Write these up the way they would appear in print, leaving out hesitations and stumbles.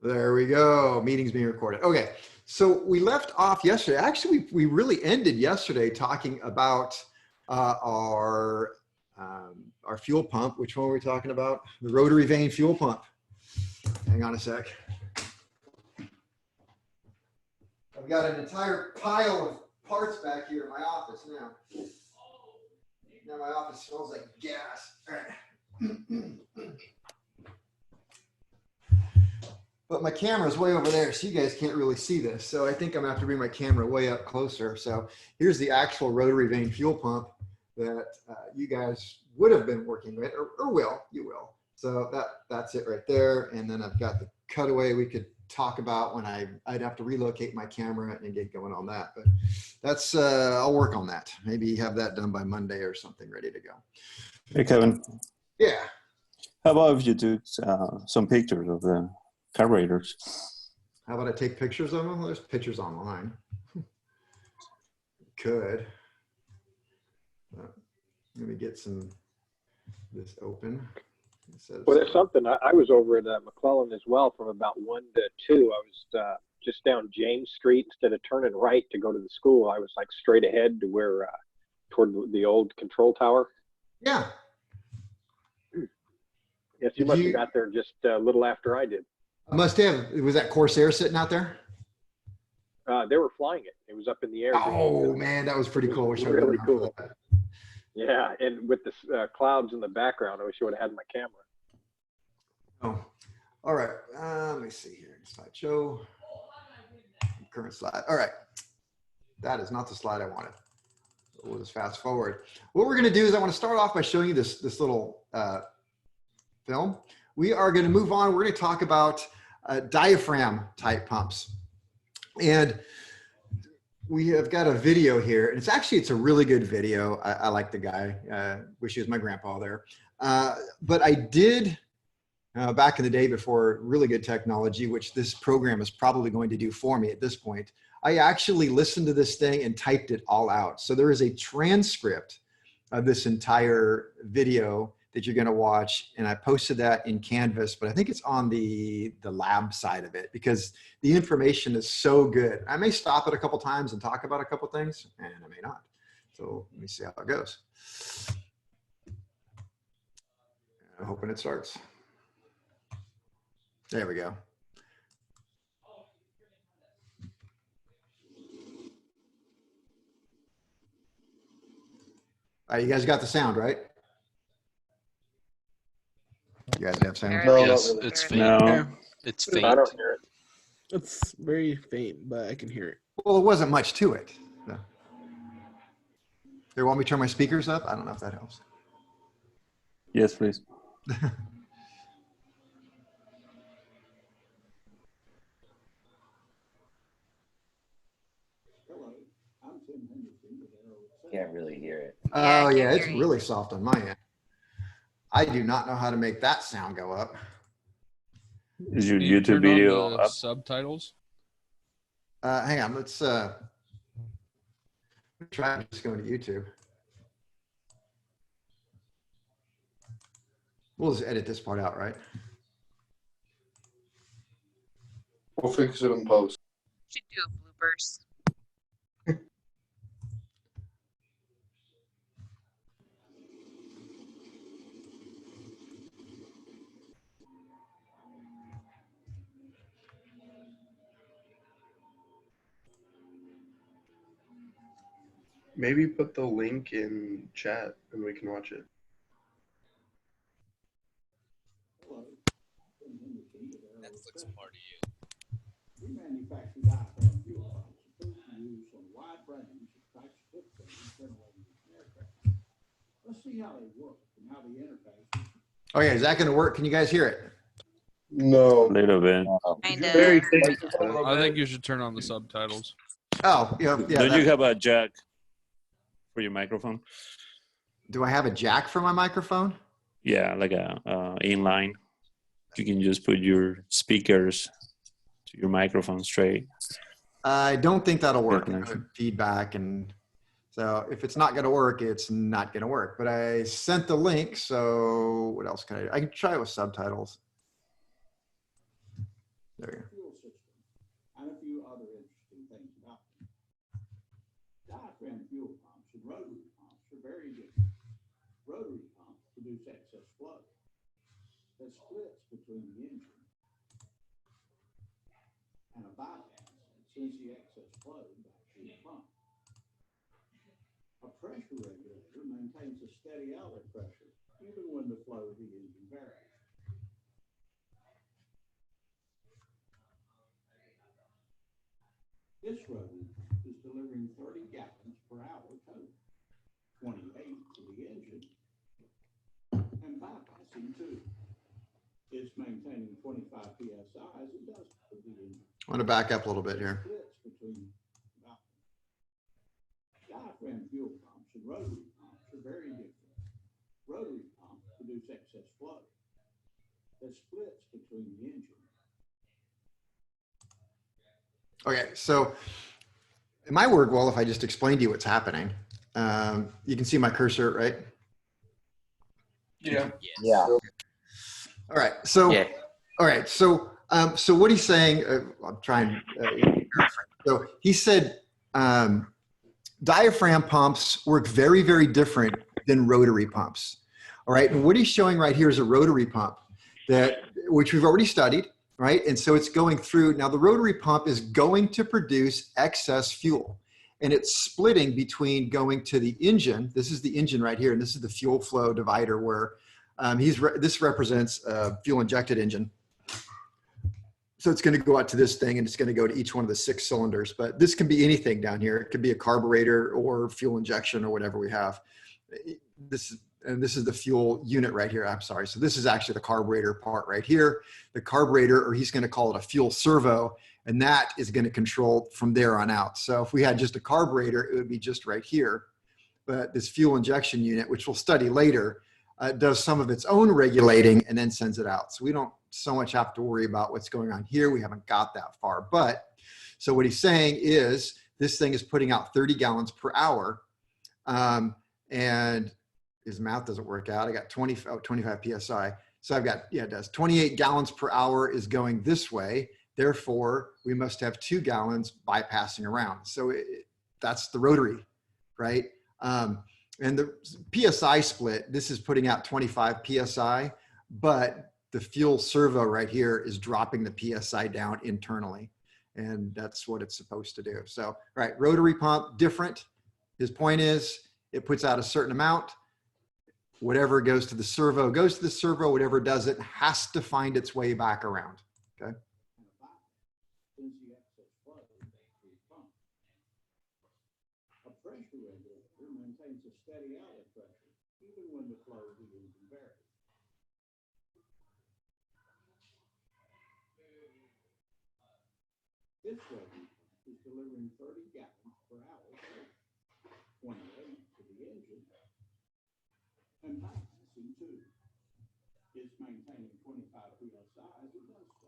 There we go. Meeting's being recorded. Okay. So we left off yesterday. Actually, we really ended yesterday talking about our fuel pump. Which one were we talking about? The Rotary Vane fuel pump. Hang on a sec. I've got an entire pile of parts back here in my office now. Now my office smells like gas. All right. But my camera is way over there, so you guys can't really see this. So I think I'm gonna have to bring my camera way up closer. So here's the actual Rotary Vane fuel pump that you guys would have been working with, or you will. So that's it right there. And then I've got the cutaway we could talk about when I'd have to relocate my camera and get going on that. But that's I'll work on that. Maybe have that done by Monday or something, ready to go. Hey, Kevin. Yeah. How about if you do some pictures of the carburetors? How about I take pictures of them? There's pictures online. Could. Let me get this open. It says, well, there's something. I was over at McClellan as well from about 1 to 2. I was just down James Street. Instead of turning right to go to the school, I was like straight ahead to where toward the old control tower. Yeah. Yes, you must have got there just a little after I did. I must have. Was that Corsair sitting out there? They were flying it. It was up in the air. Oh man, that was pretty cool. It was really cool. Yeah, and with the clouds in the background, I wish I would have had my camera. Oh, all right. Let me see here. Slideshow. Current slide. All right. That is not the slide I wanted. We'll just fast forward. What we're going to do is I want to start off by showing you this little film. We are going to move on. We're going to talk about diaphragm type pumps. And we have got a video here, and it's a really good video. I like the guy. Wish he was my grandpa there. But I did back in the day before really good technology, which this program is probably going to do for me at this point. I actually listened to this thing and typed it all out. So there is a transcript of this entire video that you're going to watch, and I posted that in Canvas, but I think it's on the lab side of it because the information is so good. I may stop it a couple times and talk about a couple things, and I may not. So let me see how it goes. I'm hoping it starts. There we go. All right, you guys got the sound, right? You guys have sound? No, yes, it's faint. No. It's faint. I don't hear it. It's very faint, but I can hear it. Well, it wasn't much to it. So. Here, want me to turn my speakers up? I don't know if that helps. Yes, please. Can't really hear it. Oh yeah, it's really soft on my end. I do not know how to make that sound go up. Is your You YouTube turned video on the up? subtitles? Hang on, let's try to just go to YouTube. We'll just edit this part out, right? We'll fix it in post. Should do bloopers. Maybe put the link in chat and we can watch it. Netflix party. We manufacture diaphragm fuel pumps approved for use on a wide range of types of footprints in aircraft. Let's see how they work and how they interface. Oh yeah, is that going to work? Can you guys hear it? No. A little bit. Very Kinda. faint. I think you should turn on the subtitles. Oh yeah, yeah. Don't you have a jack for your microphone? Do I have a jack for my microphone? Yeah, like a inline. You can just put your speakers to your microphone straight. I don't think that'll work. Connection. Feedback, and so if it's not going to work, it's not going to work. But I sent the link, so what else can I do? I can try it with subtitles. There you go. fuel system, and a few other interesting things about them. Diaphragm fuel pumps and rotary pumps are very different. Rotary pumps produce excess flow that splits between the engine and a bypass that sends the excess flow back to the pump. A pressure regulator maintains a steady outlet pressure even when the flow of the engine varies. This rotary pump is delivering 30 gallons per hour total, 28 to the engine, and bypassing 2. It's maintaining 25 psi as it does for the engine. I want to back up a little bit here. Splits between diaphragm fuel pumps and rotary pumps are very different. Rotary pumps produce excess flow that splits between the engine. Okay, so it might work well if I just explain to you what's happening. You can see my cursor, right? Yeah. Yeah. All right. So, Yeah. all right. So, so what he's saying, I'm trying. So he said, diaphragm pumps work very, very different than rotary pumps. All right. And what he's showing right here is a rotary pump which we've already studied. Right. And so it's going through. Now the rotary pump is going to produce excess fuel, and it's splitting between going to the engine. This is the engine right here. And this is the fuel flow divider where this represents a fuel injected engine. So it's going to go out to this thing and it's going to go to each one of the 6 cylinders, but this can be anything down here. It could be a carburetor or fuel injection or whatever we have. This is the fuel unit right here. I'm sorry. So this is actually the carburetor part right here. The carburetor, or he's going to call it a fuel servo, and that is going to control from there on out. So if we had just a carburetor, it would be just right here. But this fuel injection unit, which we'll study later, does some of its own regulating and then sends it out. So we don't so much have to worry about what's going on here. We haven't got that far. But so what he's saying is this thing is putting out 30 gallons per hour. And his math doesn't work out. I got 25 PSI. So I've got, yeah, it does. 28 gallons per hour is going this way. Therefore, we must have 2 gallons bypassing around. So that's the rotary, right? And the PSI split, this is putting out 25 PSI, but the fuel servo right here is dropping the PSI down internally. And that's what it's supposed to do. So, all right, rotary pump, different. His point is it puts out a certain amount. Whatever goes to the servo goes to the servo. Whatever doesn't has to find its way back around. Okay. A pressure regulator maintains a steady outlet pressure even when the flow of the engine varies. This rotary pump is delivering 30 gallons per hour, 28 to the engine, and bypassing 2. It's maintaining 25 psi as it does so.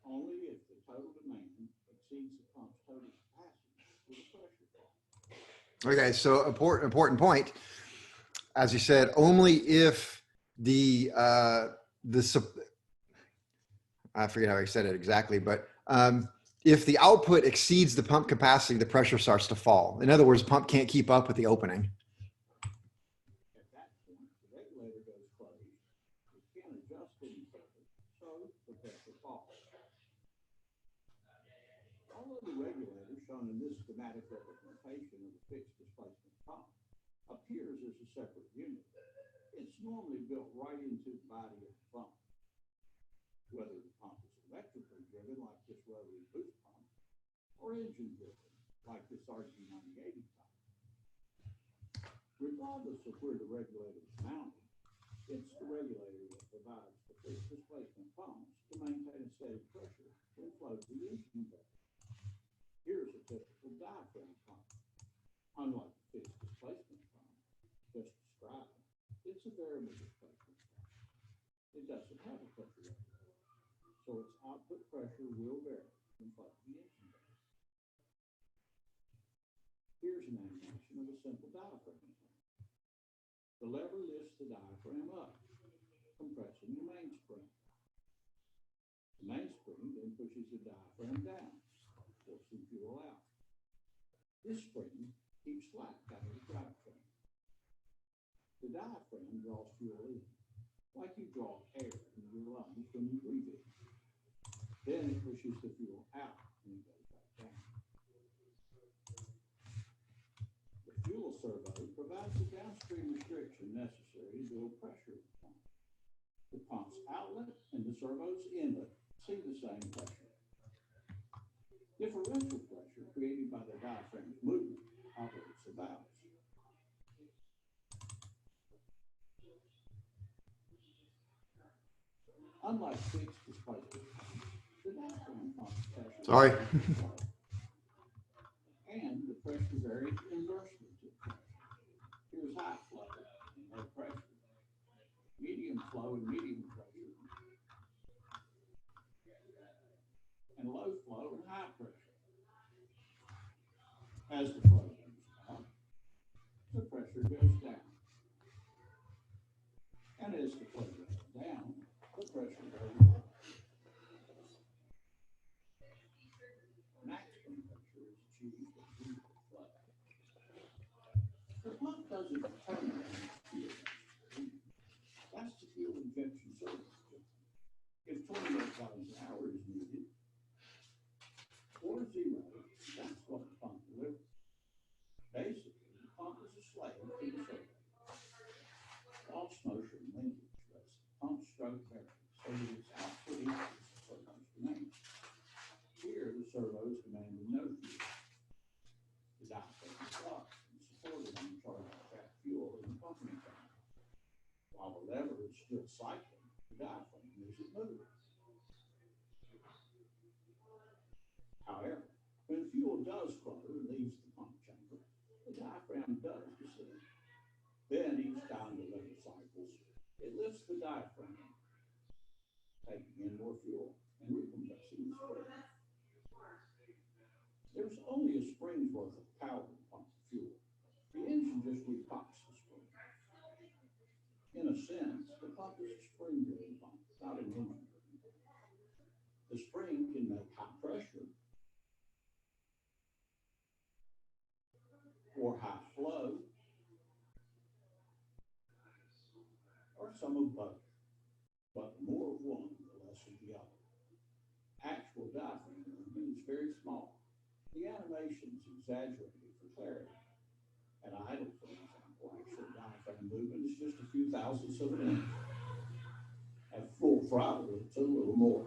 Only if the total demand exceeds the pump's total capacity will the pressure fall. Okay, so important point. As you said, only if I forget how I said it exactly, but if the output exceeds the pump capacity, the pressure starts to fall. In other words, the pump can't keep up with the opening. At that point, the regulator goes closed. It can't adjust any further, so the pressure falls. Although the regulator shown in this schematic representation of a fixed displacement pump appears as a separate unit, it's normally built right into the body of the pump. Whether the pump is electrically driven like this rotary boost pump, or engine driven like this RG9080 type. Regardless of where the regulator is mounted, it's the regulator that provides the fixed displacement pumps to maintain a steady pressure when flow to the engine bed. Here's a typical diaphragm pump. Unlike the fixed displacement pump just described, it's a variable displacement pump. It doesn't have a pressure regulator, so its output pressure will vary from flow to the engine bed. Here's an animation of a simple diaphragm pump. The lever lifts the diaphragm up. compressing the mainspring. The mainspring then pushes the diaphragm down, forcing fuel out. This spring keeps slack out of the drivetrain. The diaphragm draws fuel in, like you draw air into your lungs when you breathe in. Then it pushes the fuel out and it goes back down. The fuel servo provides the downstream restriction necessary to build pressure at the pump. The pump's outlet and the servo's inlet see the same pressure. Differential pressure created by the diaphragm's movement operates the valves. Unlike fixed displacement pumps, the diaphragm pump's pressure Sorry. and the pressure varies inversely to pressure. Here's high flow and low pressure, medium flow and medium pressure, and low flow and high pressure. As the flow goes up, the pressure goes down. And as the flow goes down, the pressure goes up. Maximum pressure is achieved at zero flow. The pump doesn't determine how much fuel is. That's the fuel injection service. If 28 gallons an hour is needed, or zero, that's what the pump delivers. Basically, the pump is a slave to the servo. False motion linkage lets the pump stroke vary so that its output equals the servo's demand. Here, the servo is demanding no fuel. The diaphragm is locked and supported on the charging shaft fuel in the pumping tank. While the lever is still cycling, the diaphragm isn't moving. However, when fuel does flow and leaves the pump chamber, the diaphragm does descend. Then each time the lever cycles, it lifts the diaphragm, taking in more fuel and recompressing the spring. There's only a spring's worth of power to pump the fuel. The engine just repumps the spring. In a sense, the pump is a spring-driven pump, not an engine-driven pump. The spring can make high pressure or high flow, or some of both. But the more of one, the less of the other. Actual diaphragm movement is very small. The animation is exaggerated for clarity. At idle, for example, actual diaphragm movement is just a few thousandths of an inch. At full throttle, it's a little more.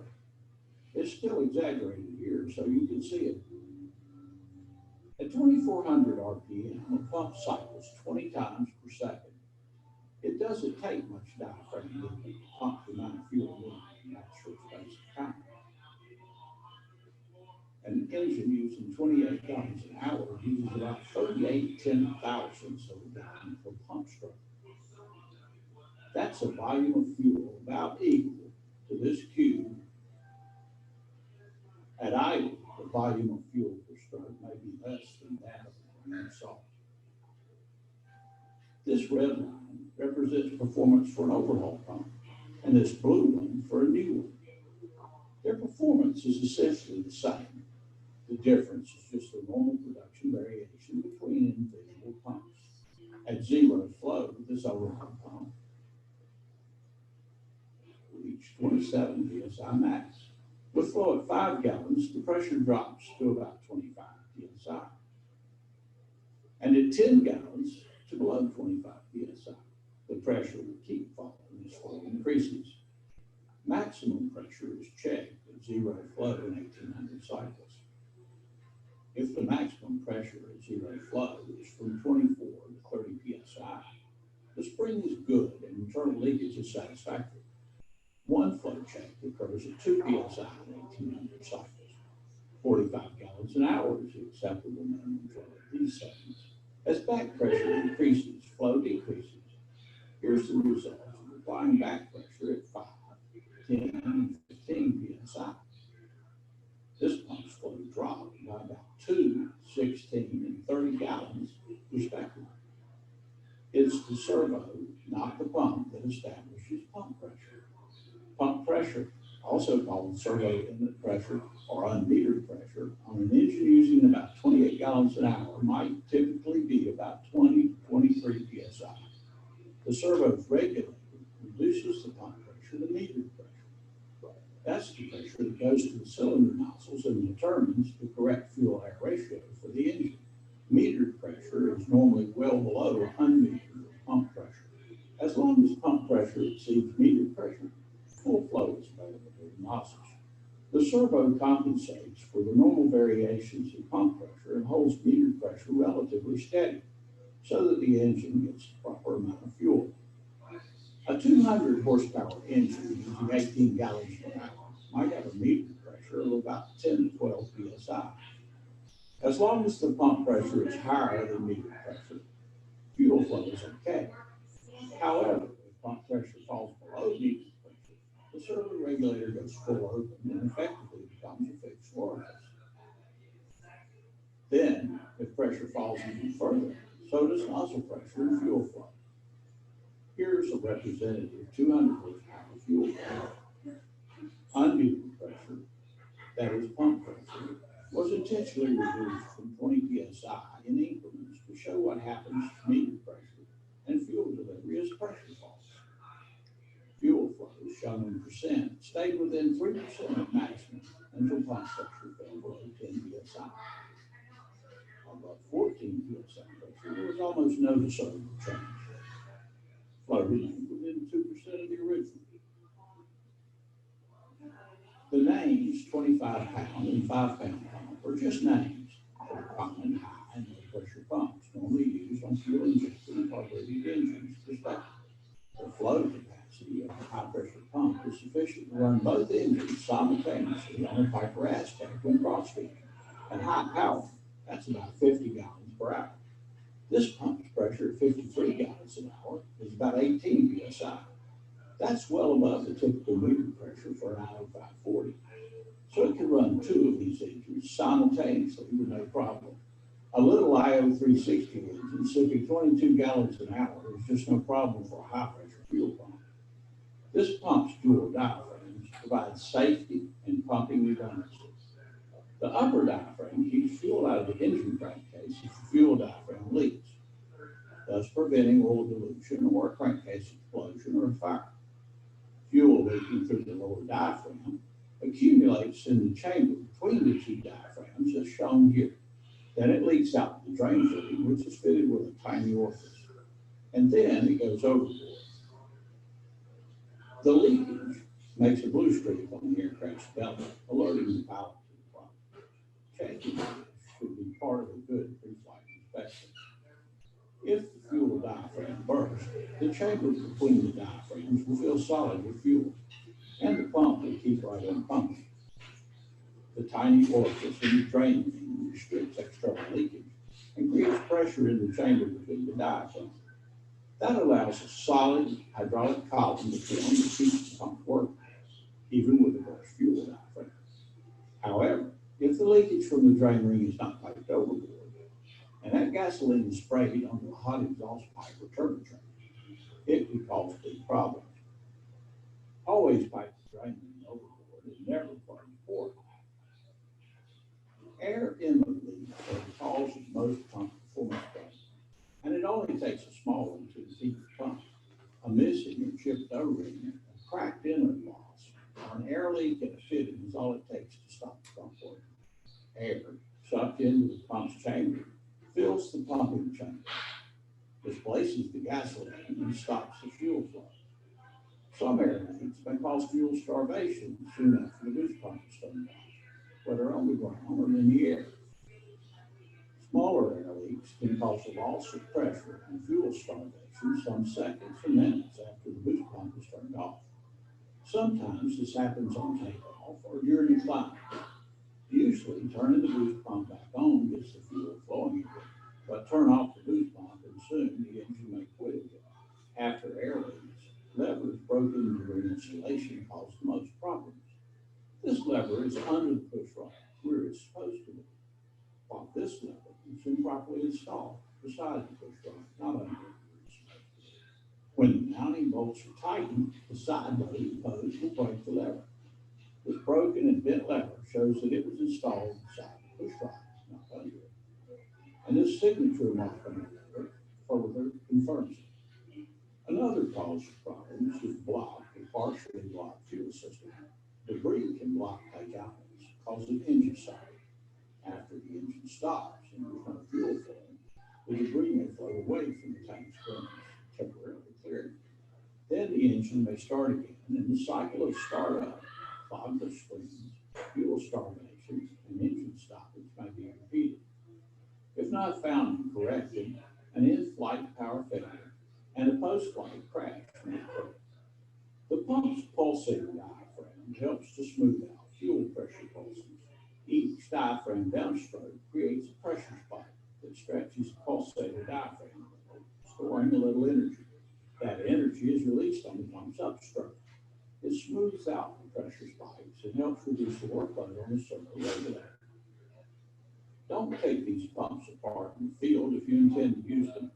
It's still exaggerated here, so you can see it. At 2,400 RPM, a pump cycles 20 times per second. It doesn't take much diaphragm movement to pump the amount of fuel needed in that short space of time. An engine using 28 gallons an hour uses about 38 10,000ths of a gallon per pump stroke. That's a volume of fuel about equal to this cube. At idle, the volume of fuel per stroke may be less than that of a grain of salt. This red line represents performance for an overhaul pump, and this blue one for a new one. Their performance is essentially the same. The difference is just the normal production variation between individual pumps. At zero flow, this overhaul pump reached 27 psi max. With flow at 5 gallons, the pressure drops to about 25 psi. And at 10 gallons, to below 25 psi. The pressure will keep falling as flow increases. Maximum pressure is checked at zero flow in 1800 cycles. If the maximum pressure at zero flow is from 24 to 30 psi, the spring is good and internal leakage is satisfactory. One flow check occurs at 2 psi in 1800 cycles. 45 gallons an hour is the acceptable minimum flow at these settings. As back pressure increases, flow decreases. Here's the result of applying back pressure at 5, 10, and 15 psi. This pump's flow dropped by about 2, 16, and 30 gallons, respectively. It's the servo not the pump that establishes pump pressure. Pump pressure, also called servo inlet pressure or unmetered pressure, on an engine using about 28 gallons an hour might typically be about 20 to 23 psi. The servo's regulator reduces the pump pressure to metered pressure. That's the pressure that goes to the cylinder nozzles and determines the correct fuel-air ratio for the engine. Metered pressure is normally well below unmetered pump pressure. As long as pump pressure exceeds metered pressure, full flow is available to the nozzles. The servo compensates for the normal variations in pump pressure and holds metered pressure relatively steady so that the engine gets the proper amount of fuel. A 200 horsepower engine using 18 gallons per hour might have a metered pressure of about 10 to 12 psi. As long as the pump pressure is higher than metered pressure, fuel flow is okay. However, if pump pressure falls below metered pressure, the servo regulator goes full open and effectively becomes a fixed orifice. Then, if pressure falls even further, so does nozzle pressure and fuel flow. Here's a representative 200 horsepower fuel flow. Unmetered pressure, that is pump pressure, was intentionally reduced from 20 psi in increments to show what happens to metered pressure and fuel delivery as pressure falls. Fuel flow, shown in percent, stayed within 3% of maximum until pump pressure fell below 10 psi. Above 14 psi pressure, there was almost no discernible change. Flow remained within 2% of the original. The names 25 pound and 5 pound pump are just names for common high and low pressure pumps normally used on fuel injected and carbureted engines respectively. The flow capacity of a high pressure pump is sufficient to run both engines simultaneously on a Piper Aztec when cross feeding. At high power, that's about 50 gallons per hour. This pump's pressure at 53 gallons an hour is about 18 psi. That's well above the typical metered pressure for an IO 540. So it can run two of these engines simultaneously with no problem. A little IO 360 engine sipping 22 gallons an hour is just no problem for a high pressure fuel pump. This pump's dual diaphragms provide safety and pumping redundancy. The upper diaphragm keeps fuel out of the engine crankcase if the fuel diaphragm leaks, thus preventing oil dilution or a crankcase explosion or a fire. Fuel leaking through the lower diaphragm accumulates in the chamber between the two diaphragms as shown here. Then it leaks out the drain fluid, which is fitted with a tiny orifice. And then it goes overboard. The leakage makes a blue streak on the aircraft's belly, alerting the pilot to the problem. Checking this should be part of a good pre-flight inspection. If the fuel diaphragm bursts, the chamber between the diaphragms will fill solid with fuel, and the pump will keep right on pumping. The tiny orifice in the drain ring restricts external leakage and creates pressure in the chamber between the diaphragms. That allows a solid hydraulic column to form that keeps the pump working, even with a burst fuel diaphragm. However, if the leakage from the drain ring is not piped overboard, and that gasoline is sprayed onto a hot exhaust pipe or turbocharger, it could cause big problems. Always pipe the drain ring overboard and never plug the port. Air inlet leaks are the cause of most pump performance problems, and it only takes a small one to defeat the pump. A missing or chipped O-ring, a cracked inlet loss, or an air leak in a fitting is all it takes to stop the pump working. Air sucked into the pump's chamber fills the pumping chamber, displaces the gasoline, and stops the fuel flow. Some air leaks may cause fuel starvation soon after the boost pump is turned on, whether on the ground or in the air. Smaller air leaks can cause a loss of pressure and fuel starvation some seconds or minutes after the boost pump is turned off. Sometimes this happens on takeoff or during the climb. Usually, turning the boost pump back on gets the fuel flowing again, but turn off the boost pump and soon the engine may quit again. After air leaks, levers broken during installation cause the most problems. This lever is under the push rod where it's supposed to be, while this lever is improperly installed beside the push rod, not under where it's supposed to be. When the mounting bolts are tightened, the side loading post will break the lever. This broken and bent lever shows that it was installed inside the push rod, not under it. And this signature mark on the lever further confirms it. Another cause of problems is blocked or partially blocked fuel system. Debris can block tank outlets, causing engine stopping. After the engine stops and there's no fuel flow, the debris may flow away from the tank springs, temporarily cleared. Then the engine may start again, and the cycle of startup, clogged springs, fuel starvation, and engine stoppage may be repeated. If not found and corrected, an in-flight power failure and a post-flight crash may occur. The pump's pulsating diaphragm helps to smooth out fuel pressure pulses. Each diaphragm downstroke creates a pressure spike that stretches the pulsating diaphragm, storing a little energy. That energy is released on the pump's upstroke. It smooths out the pressure spikes and helps reduce the workload on the circle regulator. Don't take these pumps apart in the field if you intend to use them.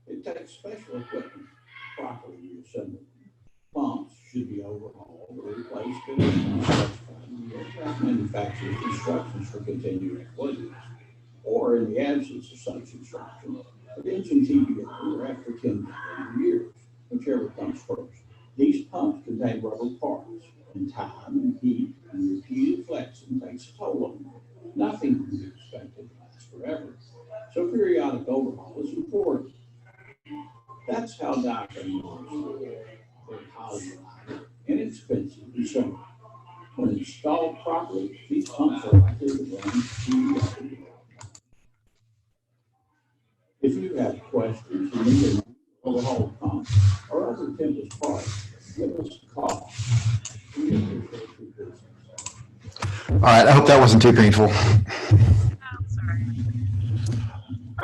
It takes special equipment to properly reassemble them. Pumps should be overhauled or replaced in the aircraft manufacturer's instructions for continuing fluids, or in the absence of such instructions, an engine TBO after 10 to 20 years, whichever comes first. These pumps contain rubber parts, and time and heat and repeated flexing takes a toll on them. Nothing can be expected to last forever, so periodic overhaul is important. That's how diaphragm works. They're highly reliable, inexpensive, and simple. When installed properly, these pumps are likely to run TBO. If you have questions or need an overhaul pump or other Tempest parts, give us a call. We appreciate your business. All right, I hope that wasn't too painful.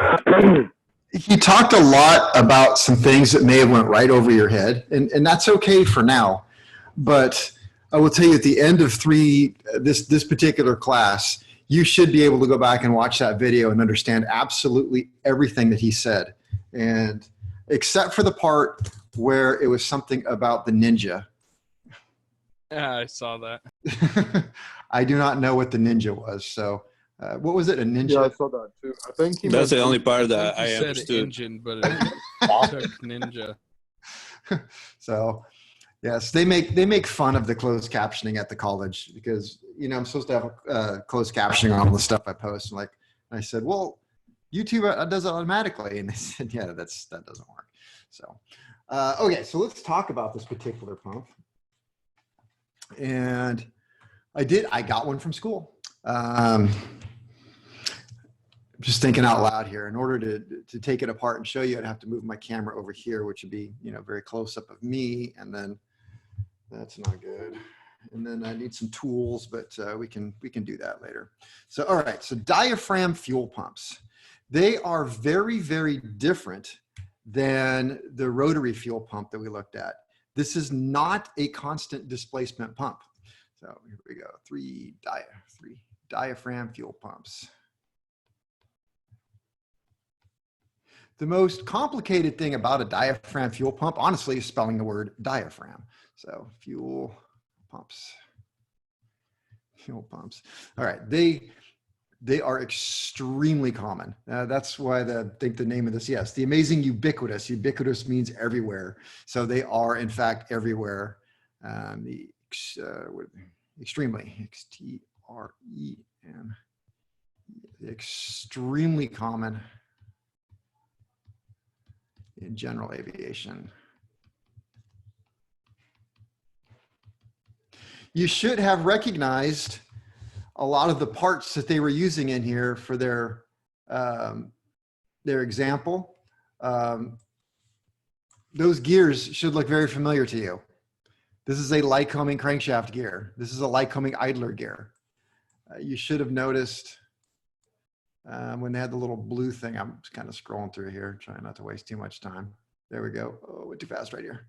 sorry. He talked a lot about some things that may have went right over your head, and that's okay for now. But I will tell you, at the end of this particular class, you should be able to go back and watch that video and understand absolutely everything that he said, and except for the part where it was something about the ninja. Yeah, I saw that. I do not know what the ninja was. So what was it? A ninja? Yeah, I saw that too. I think he That's the meant- only part that He I said understood. engine, but it took ninja. So yes, they make fun of the closed captioning at the college because, you know, I'm supposed to have closed captioning on all the stuff I post. And I said, well, YouTube does it automatically. And they said, yeah, that doesn't work. So, okay, so let's talk about this particular pump. And I got one from school. Just thinking out loud here. In order to take it apart and show you, I'd have to move my camera over here, which would be, you know, very close up of me. And then that's not good. And then I need some tools, but we can do that later. So, all right. So diaphragm fuel pumps, they are very, very different than the rotary fuel pump that we looked at. This is not a constant displacement pump. So here we go. Three diaphragm fuel pumps. The most complicated thing about a diaphragm fuel pump, honestly, is spelling the word diaphragm. So fuel pumps. All right, they are extremely common. That's why I think the name of this, yes, the amazing ubiquitous. Ubiquitous means everywhere. So they are, in fact, everywhere. Extremely, X-T-R-E-M, extremely common in general aviation. You should have recognized a lot of the parts that they were using in here for their example. Those gears should look very familiar to you. This is a Lycoming crankshaft gear. This is a Lycoming idler gear. You should have noticed when they had the little blue thing. I'm just kind of scrolling through here, trying not to waste too much time. There we go. Oh, went too fast right here.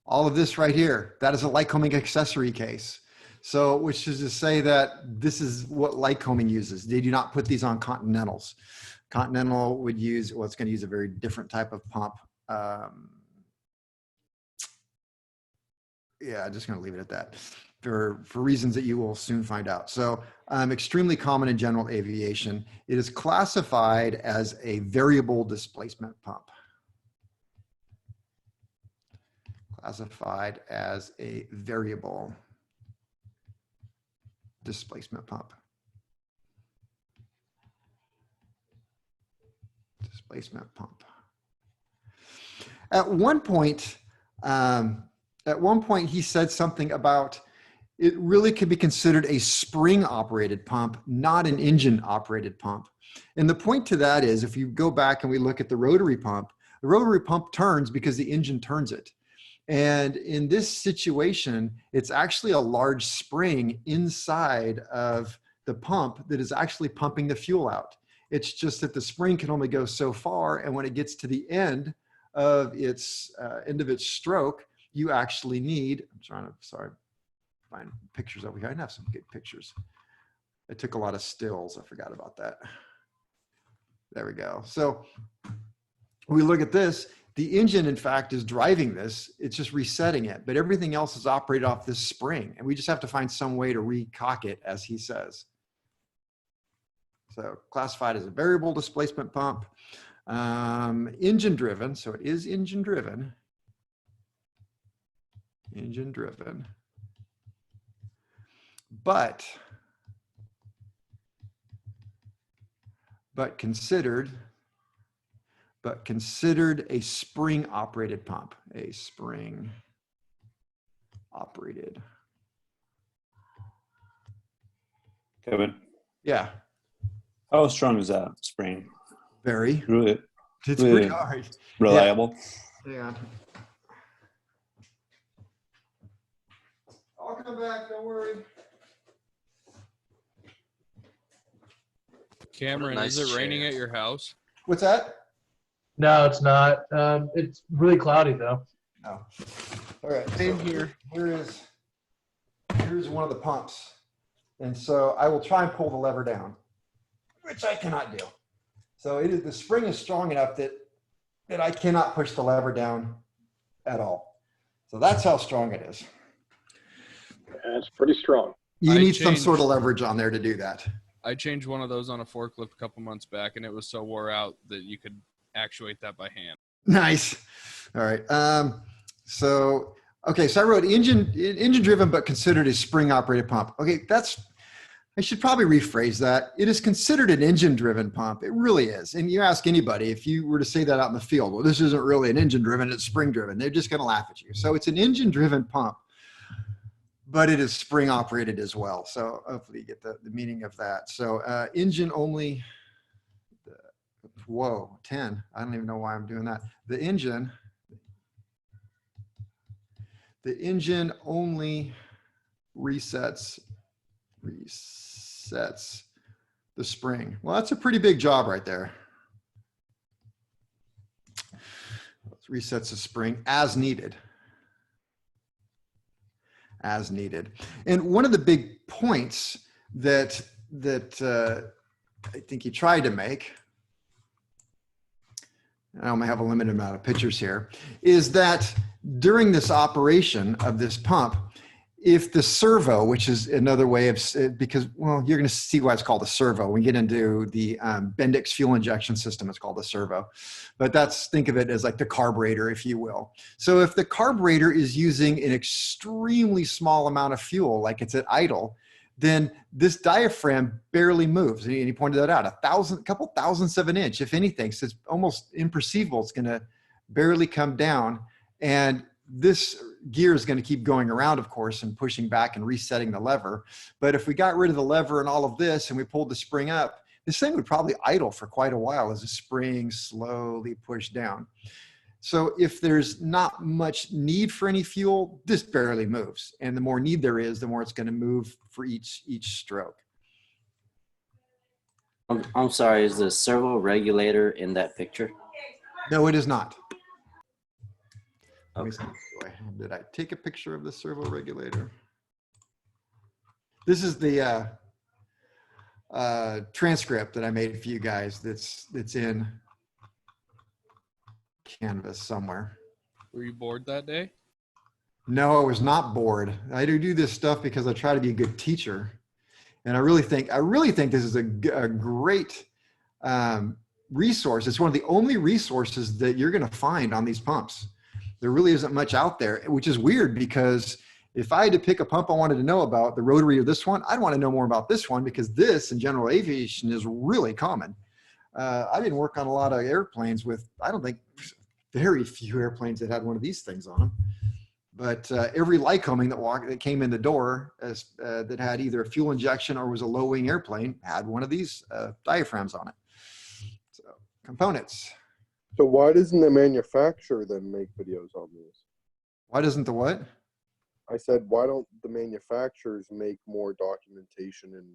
All of this right here, that is a Lycoming accessory case. So, which is to say that this is what Lycoming uses. They do not put these on Continentals. Continental would use, well, it's going to use a very different type of pump. Yeah, I'm just going to leave it at that for reasons that you will soon find out. So extremely common in general aviation. It is classified as a variable displacement pump. Classified as a variable displacement pump. Displacement pump. At one point, he said something about it really could be considered a spring-operated pump, not an engine-operated pump. And the point to that is, if you go back and we look at the rotary pump turns because the engine turns it. And in this situation, it's actually a large spring inside of the pump that is actually pumping the fuel out. It's just that the spring can only go so far, and when it gets to the end of its stroke, you actually need, find pictures over here. I didn't have some good pictures. I took a lot of stills. I forgot about that. There we go. So we look at this. The engine, in fact, is driving this. It's just resetting it, but everything else is operated off this spring, and we just have to find some way to recock it, as he says. So classified as a variable displacement pump, engine driven. So it is engine driven. Engine driven, but considered a spring operated pump, a spring operated. Kevin, Yeah. how strong is that spring? Very. Really, It's really pretty hard. reliable. Yeah. Hang on. I'll come back, don't worry. Cameron, nice is it raining chair. at your house? What's that? No, it's not. It's really cloudy though. No. All right. Same here. Here's one of the pumps. And so I will try and pull the lever down, which I cannot do. So the spring is strong enough that I cannot push the lever down at all. So that's how strong it is. That's pretty strong. You I need some changed- sort of leverage on there to do that. I changed one of those on a forklift a couple months back, and it was so wore out that you could actuate that by hand. Nice. All right. So I wrote engine driven, but considered a spring operated pump. Okay. I should probably rephrase that. It is considered an engine driven pump. It really is. And you ask anybody, if you were to say that out in the field, well, this isn't really an engine driven, it's spring driven. They're just going to laugh at you. So it's an engine driven pump, but it is spring operated as well. So hopefully you get the meaning of that. So engine only, 10. I don't even know why I'm doing that. The engine only resets the spring. Well, that's a pretty big job right there. Resets the spring as needed. As needed. And one of the big points that I think he tried to make, I only have a limited amount of pictures here, is that during this operation of this pump, if the servo, which is another way of, because, well, you're going to see why it's called a servo. When you get into the Bendix fuel injection system, it's called a servo. But think of it as like the carburetor, if you will. So if the carburetor is using an extremely small amount of fuel, like it's at idle, then this diaphragm barely moves. And he pointed that out, a couple thousandths of an inch, if anything. So it's almost imperceivable. It's going to barely come down. And this gear is going to keep going around, of course, and pushing back and resetting the lever. But if we got rid of the lever and all of this and we pulled the spring up, this thing would probably idle for quite a while as the spring slowly pushed down. So if there's not much need for any fuel, this barely moves. And the more need there is, the more it's going to move for each stroke. I'm sorry, is the servo regulator in that picture? No, it is not. Okay. Did I take a picture of the servo regulator? This is the, transcript that I made for you guys that's in Canvas somewhere. Were you bored that day? No, I was not bored. I do this stuff because I try to be a good teacher. And I really think this is a great resource. It's one of the only resources that you're going to find on these pumps. There really isn't much out there, which is weird because if I had to pick a pump I wanted to know about, the Rotary or this one, I'd want to know more about this one because this in general aviation is really common. I didn't work on a lot of airplanes with, I don't think, very few airplanes that had one of these things on them. But every Lycoming that came in the door that had either a fuel injection or was a low wing airplane had one of these diaphragms on it. So components. So why doesn't the manufacturer then make videos on these? Why doesn't the what? I said, why don't the manufacturers make more documentation and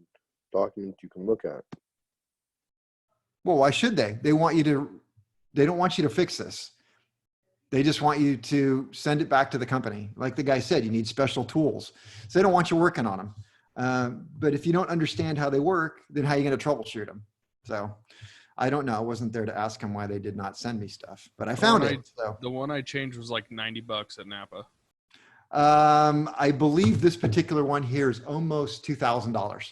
documents you can look at? Well, why should they? They don't want you to fix this. They just want you to send it back to the company. Like the guy said, you need special tools. So they don't want you working on them. But if you don't understand how they work, then how are you going to troubleshoot them? So I don't know. I wasn't there to ask him why they did not send me stuff, but I found it. So The one I changed was like $90 at Napa. I believe this particular one here is almost $2,000.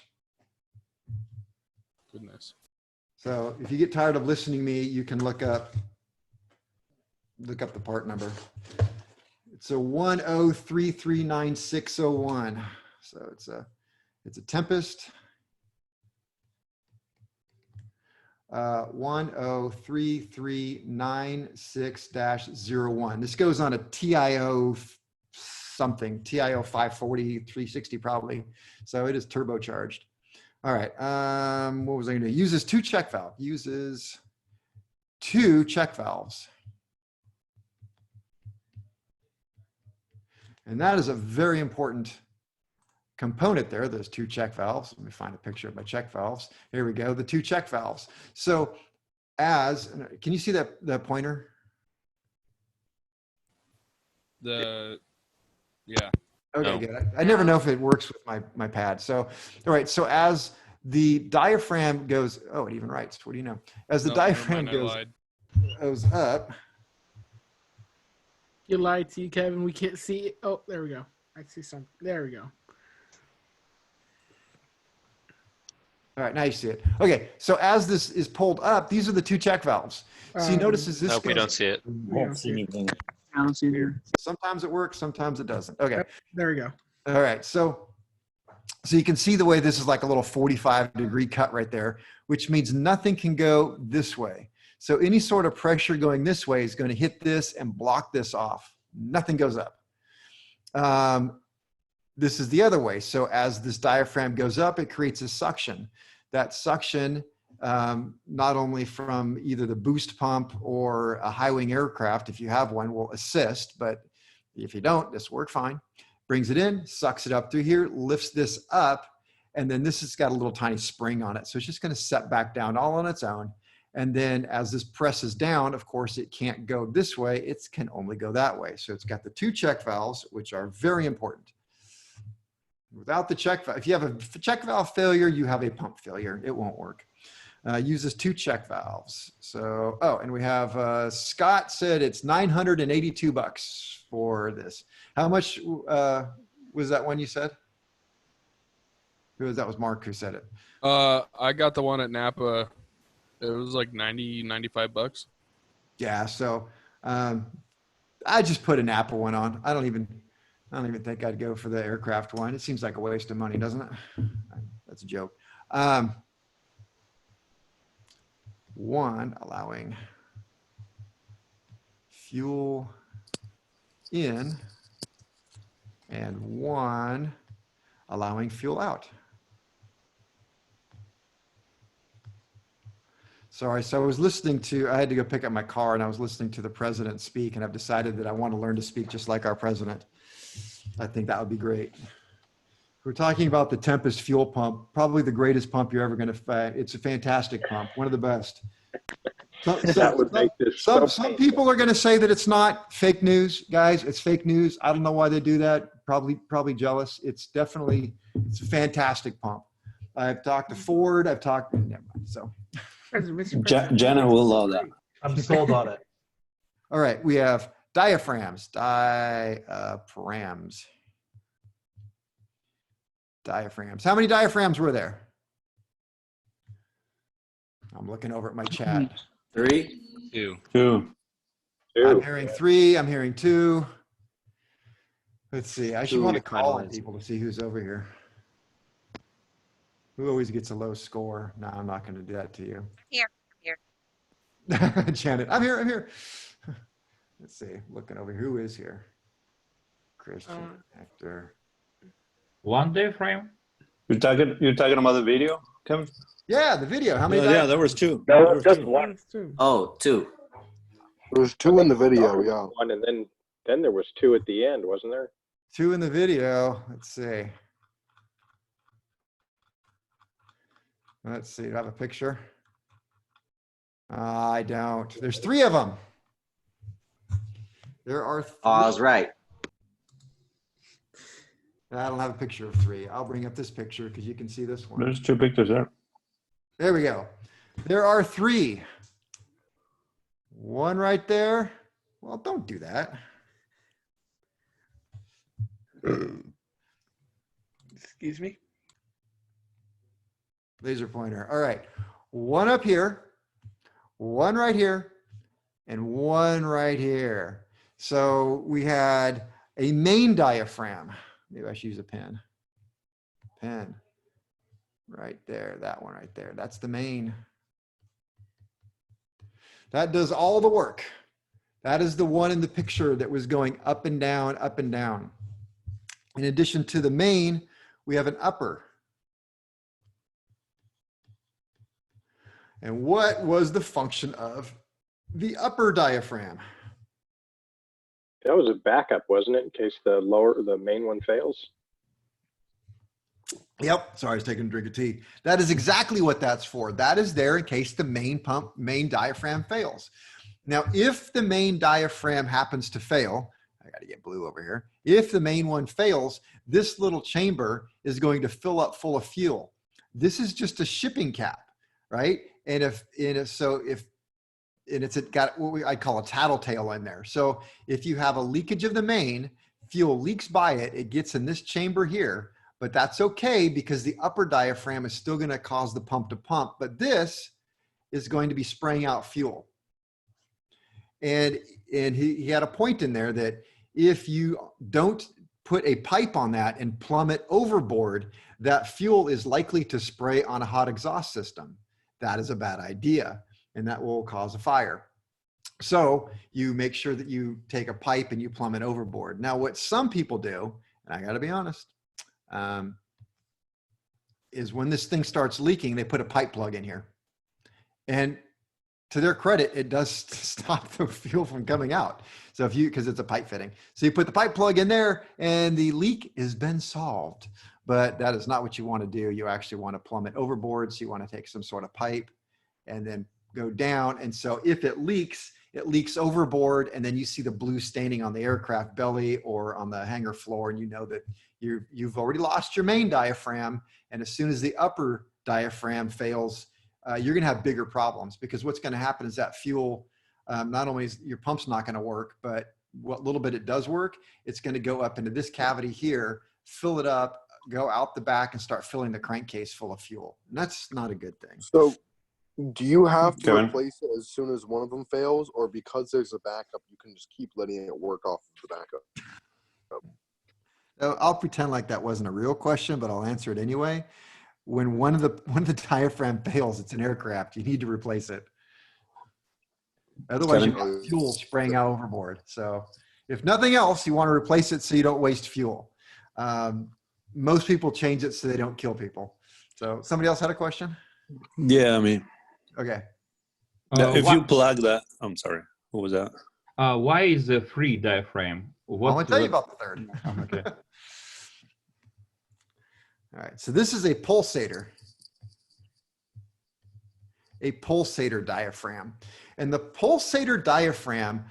Goodness. So if you get tired of listening to me, you can look up the part number. It's a 103399601. So it's a Tempest 1033996-01. This goes on a TIO something, TIO 540, 360 probably. So it is turbocharged. All right. What was I going to do? Uses two check valves. And that is a very important component there, those two check valves. Let me find a picture of my check valves. Here we go, the two check valves. So can you see that pointer? Yeah. Okay, No. good. I never know if it works with my pad. So, all right. So as the diaphragm goes, oh, it even writes. What do you know? As the diaphragm goes up. You lied to you, Kevin. We can't see it. Oh, there we go. I see something. There we go. All right, now you see it. Okay, so as this is pulled up, these are the two check valves. So you notice as this Nope, we don't see it. We don't see anything. I don't see it here. Sometimes it works, sometimes it doesn't. Okay. Yep, there we go. All right, so you can see the way this is like a little 45-degree cut right there, which means nothing can go this way. So any sort of pressure going this way is going to hit this and block this off. Nothing goes up. This is the other way. So as this diaphragm goes up, it creates a suction. That suction, not only from either the boost pump or a high wing aircraft, if you have one, will assist, but if you don't, this will work fine. Brings it in, sucks it up through here, lifts this up, and then this has got a little tiny spring on it. So it's just going to set back down all on its own. And then as this presses down, of course, it can't go this way. It can only go that way. So it's got the two check valves, which are very important. Without the check valve, if you have a check valve failure, you have a pump failure. It won't work. Uses two check valves. So, oh, and we have Scott said it's $982 for this. How much was that one you said? That was Mark who said it. I got the one at Napa. It was like $95. Yeah. So I just put a Napa one on. I don't even think I'd go for the aircraft one. It seems like a waste of money, doesn't it? That's a joke. One allowing fuel in and one allowing fuel out. Sorry, so I was listening to, I had to go pick up my car and I was listening to the president speak, and I've decided that I want to learn to speak just like our president. I think that would be great. We're talking about the Tempest fuel pump, probably the greatest pump you're ever going to find. It's a fantastic pump, one of the best. Some people are going to say that it's not. Fake news, guys. It's fake news. I don't know why they do that. Probably jealous. It's a fantastic pump. I've talked to Ford. I've talked, never mind. So, Jenna will love that. I'm sold on it. all right, we have diaphragms. Diaphragms. How many diaphragms were there? I'm looking over at my chat. 3. 2. 2. I'm hearing 3. I'm hearing 2. Let's see. I should 2 want to call on finalize. people to see who's over here. Who always gets a low score? No, I'm not going to do that to you. Here. Janet, I'm here. Let's see. Looking over here. Who is here? Christian, Hector. One diaphragm? You're talking about the video, Kevin? Yeah, the video. How many? Yeah, there was 2. No, There was just 2. one. Oh, 2. There was 2 in the video, yeah. One, and then there was 2 at the end, wasn't there? 2 in the video. Let's see. Let's see. Do I have a picture? I don't. There's 3 of them. There are 3. Oh, I was right. I don't have a picture of 3. I'll bring up this picture because you can see this one. There's 2 pictures there. There we go. There are 3. 1 right there. Well, don't do that. Excuse me. Laser pointer. All right. 1 up here, 1 right here, and 1 right here. So we had a main diaphragm. Maybe I should use a pen. Pen. Right there. That one right there. That's the main. That does all the work. That is the one in the picture that was going up and down, up and down. In addition to the main, we have an upper. And what was the function of the upper diaphragm? That was a backup, wasn't it? In case the main one fails. Yep. Sorry, I was taking a drink of tea. That is exactly what that's for. That is there in case the main diaphragm fails. Now, if the main diaphragm happens to fail, I got to get blue over here. If the main one fails, this little chamber is going to fill up full of fuel. This is just a shipping cap, right? And it's got what I call a tattletale in there. So if you have a leakage of the main, fuel leaks by it, it gets in this chamber here, but that's okay because the upper diaphragm is still going to cause the pump to pump, but this is going to be spraying out fuel. And he had a point in there that if you don't put a pipe on that and plumb it overboard, that fuel is likely to spray on a hot exhaust system. That is a bad idea, and that will cause a fire. So you make sure that you take a pipe and you plumb it overboard. Now, what some people do, and I got to be honest, is when this thing starts leaking, they put a pipe plug in here. And to their credit, it does stop the fuel from coming out. So because it's a pipe fitting. So you put the pipe plug in there and the leak has been solved. But that is not what you want to do. You actually want to plumb it overboard. So you want to take some sort of pipe and then go down. And so if it leaks overboard, and then you see the blue staining on the aircraft belly or on the hangar floor, and you know that you've already lost your main diaphragm. And as soon as the upper diaphragm fails, you're going to have bigger problems, because what's going to happen is that fuel, not only is your pump's not going to work, but what little bit it does work, it's going to go up into this cavity here, fill it up, go out the back and start filling the crankcase full of fuel. And that's not a good thing. So do you have to Kevin? replace it as soon as one of them fails, or because there's a backup, you can just keep letting it work off of the backup? I'll pretend like that wasn't a real question, but I'll answer it anyway. When one of the diaphragm fails, it's an aircraft, you need to replace it. Otherwise, you've got fuel spraying out overboard. So if nothing else, you want to replace it so you don't waste fuel. Most people change it so they don't kill people. So somebody else had a question? Yeah, I mean, Okay. if you plug that, I'm sorry, what was that? Why is the free diaphragm? I'm going to tell you about the third. Okay. All right, so this is a pulsator diaphragm. And the pulsator diaphragm,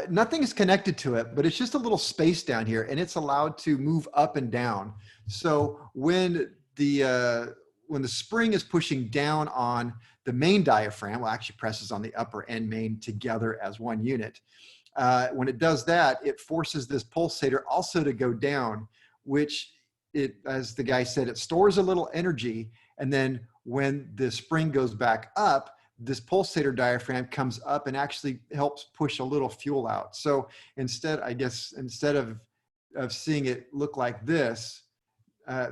nothing is connected to it, but it's just a little space down here, and it's allowed to move up and down. So when when the spring is pushing down on the main diaphragm, well, actually presses on the upper and main together as one unit. When it does that, it forces this pulsator also to go down, which it, as the guy said, it stores a little energy. And then when the spring goes back up, this pulsator diaphragm comes up and actually helps push a little fuel out. So instead, I guess, instead of seeing it look like this,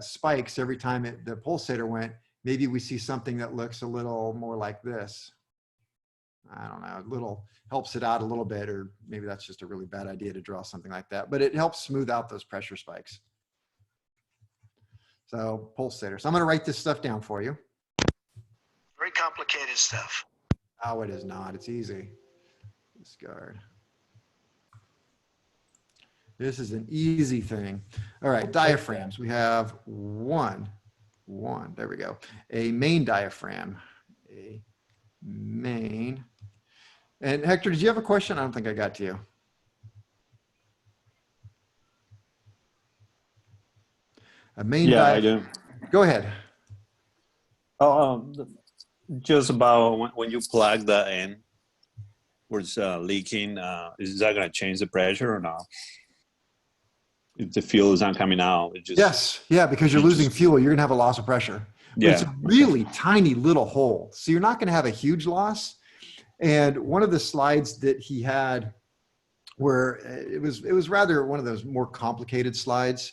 spikes every time the pulsator went, maybe we see something that looks a little more like this. I don't know, a little helps it out a little bit, or maybe that's just a really bad idea to draw something like that, but it helps smooth out those pressure spikes. So pulsator. So I'm going to write this stuff down for you. Very complicated stuff. Oh, it is not. It's easy. Discard. This is an easy thing. All right, diaphragms. We have one. There we go. A main diaphragm. A main. And Hector, did you have a question? I don't think I got to you. A main diaphragm. I do. Go ahead. Oh, just about when you plug that in, where it's leaking, is that going to change the pressure or not? If the fuel is not coming out, it just... Yes, yeah, because you're losing fuel, you're gonna have a loss of pressure. But it's a really tiny little hole, so you're not gonna have a huge loss. And one of the slides that he had, where it was rather one of those more complicated slides.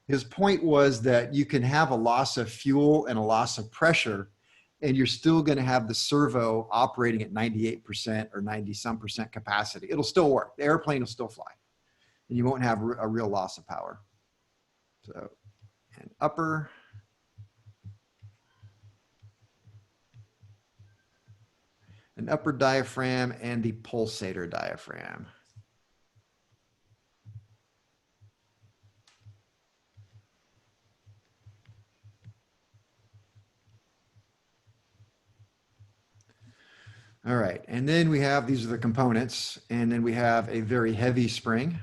His point was that you can have a loss of fuel and a loss of pressure, and you're still gonna have the servo operating at 98% or 90-some% capacity. It'll still work. The airplane will still fly, and you won't have a real loss of power. So, an upper diaphragm and the pulsator diaphragm. All right, and then we have, these are the components, and then we have a very heavy spring.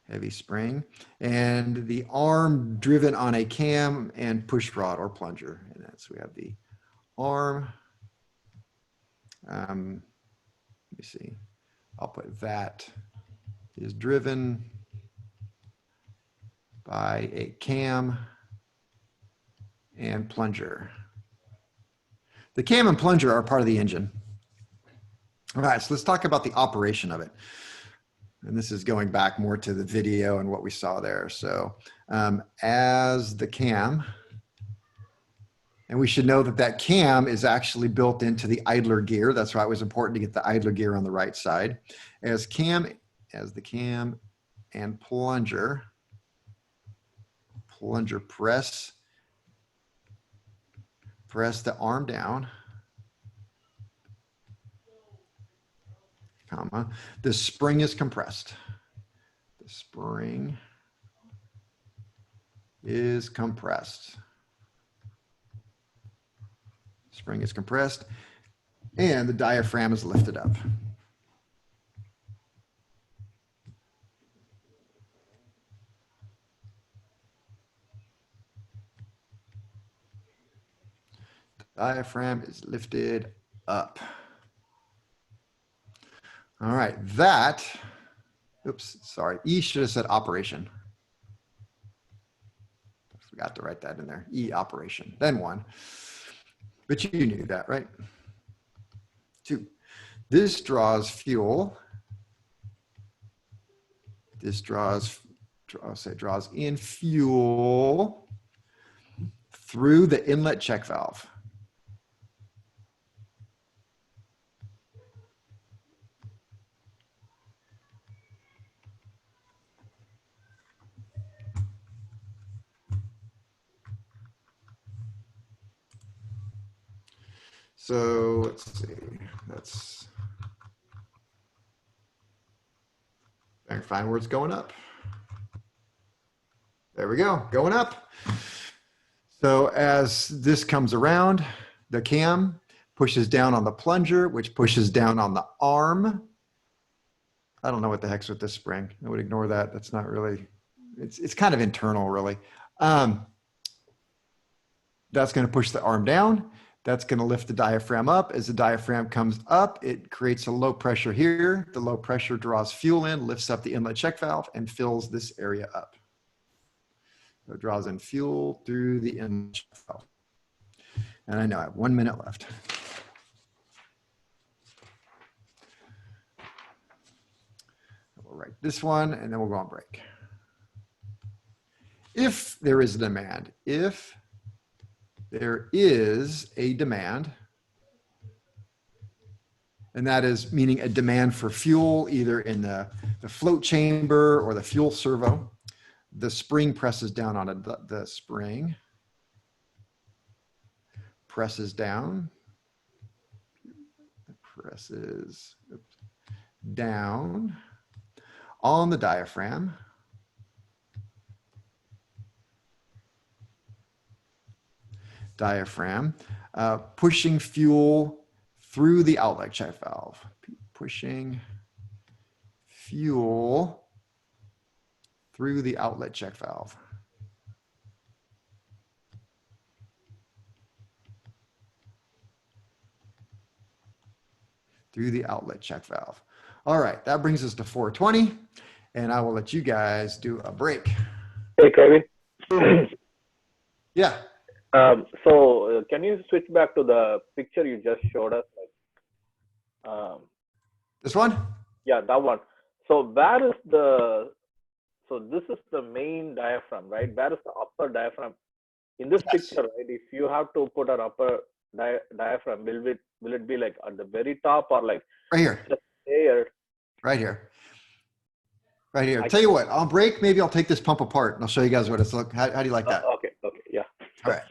Heavy spring, and the arm driven on a cam and push rod or plunger. And that's, we have the arm. Let me see, I'll put that is driven by a cam and plunger. The cam and plunger are part of the engine. All right, so let's talk about the operation of it. And this is going back more to the video and what we saw there. So as the cam, and we should know that that cam is actually built into the idler gear. That's why it was important to get the idler gear on the right side. As the cam and plunger press the arm down, comma, the spring is compressed. The spring is compressed. Spring is compressed, and the diaphragm is lifted up. The diaphragm is lifted up. All right, that, oops, sorry, E should have said operation. I forgot to write that in there, E operation, then 1. But you knew that, right? 2, this draws fuel. This draws in fuel through the inlet check valve. So let's see, that's, I can find where it's going up. There we go, going up. So as this comes around, the cam pushes down on the plunger, which pushes down on the arm. I don't know what the heck's with this spring. I would ignore that. That's not really It's kind of internal, really. That's going to push the arm down. That's going to lift the diaphragm up. As the diaphragm comes up, it creates a low pressure here. The low pressure draws fuel in, lifts up the inlet check valve, and fills this area up. So it draws in fuel through the inlet check valve. And I know I have 1 minute left. We'll write this one, and then we'll go on break. If there is a demand, if there is a demand, and that is meaning a demand for fuel, either in the float chamber or the fuel servo, the spring presses down on the spring, presses down, presses down on the diaphragm. Pushing fuel through the outlet check valve. Pushing fuel through the outlet check valve. Through the outlet check valve. All right, that brings us to 420, and I will let you guys do a break. Hey, Kevin. Yeah. So can you switch back to the picture you just showed us? This one? Yeah, that one. So where is the, so this is the main diaphragm, right? Where is the upper diaphragm? In this picture, right, if you have to put an upper diaphragm, will it be like at the very top or like right here? Just there? Right here. Right here. Tell you what, on break, maybe I'll take this pump apart and I'll show you guys what it's like. How do you like that? Okay, yeah. All right.